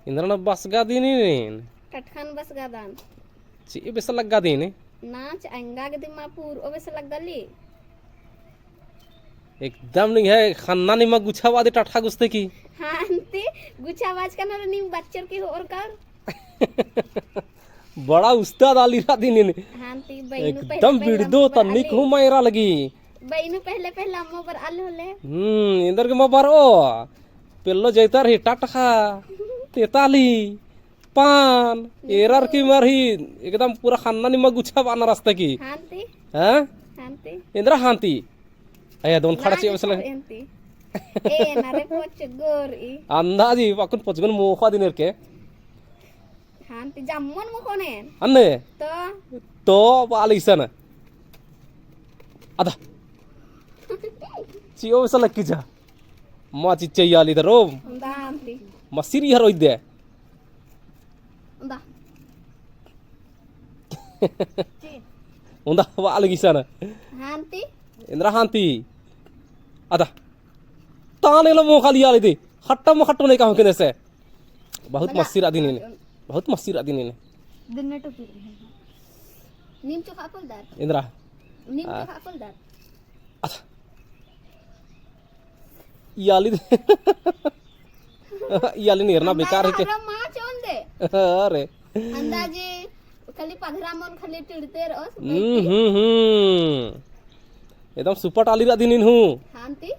इंद्रना बसगा दीन टटखान बस गादान ची बेस लग्गा दीन नाच अंगा के दिमापुर ओ बेस लगली एकदम नहीं है खन्ना निमक गुछा वादे टाठा गुस्ते की हाँ अंते गुछावाज का ना नीम बच्चर की और कर बड़ा उस्ताद आली राती ने हाँ अंते बइनु एकदम बिड़दो तन्नी को मायरा लगी बइनु पहले पहले अम्मो पर आल होले इंदर के मबारो पेल्लो जैतर ही टाटखा तेताली पान एरर की मरही एकदम पूरा खानना निमक गुछा बाना रास्ते की हांती हैं हांती इंद्रा हांती अया दोन खड़ा ची असले हांती ए नारे पोच गोरी अंदाजी पाकुन पोचगन मोखा दिनेर के हांती जाम्मन मुकोने अन्ने तो तो बालिसन अदा चियो बेसला किजा मा चिच्चे याली दरो उंदा हांती मसिरी हरो इदे उंदा उंदा वालगिसन हांती इंद्रा हांती अदा ताने लो मोखा लिया ली थी खट्टा मखट्टो नहीं कहूँ किने से बहुत मस्सिर आदि ने बहुत मस्सिर आदि ने दिन में तो नीम चोखा फुलदार इंद्रा नीम चोखा फुलदार अदा याली याली निर्ना बेकार है के अरे मां चोन दे अरे अंदाजे खाली पधरा मन खाली टिड़ते रहो एकदम सुपर टाली आदि नीन हूँ हांती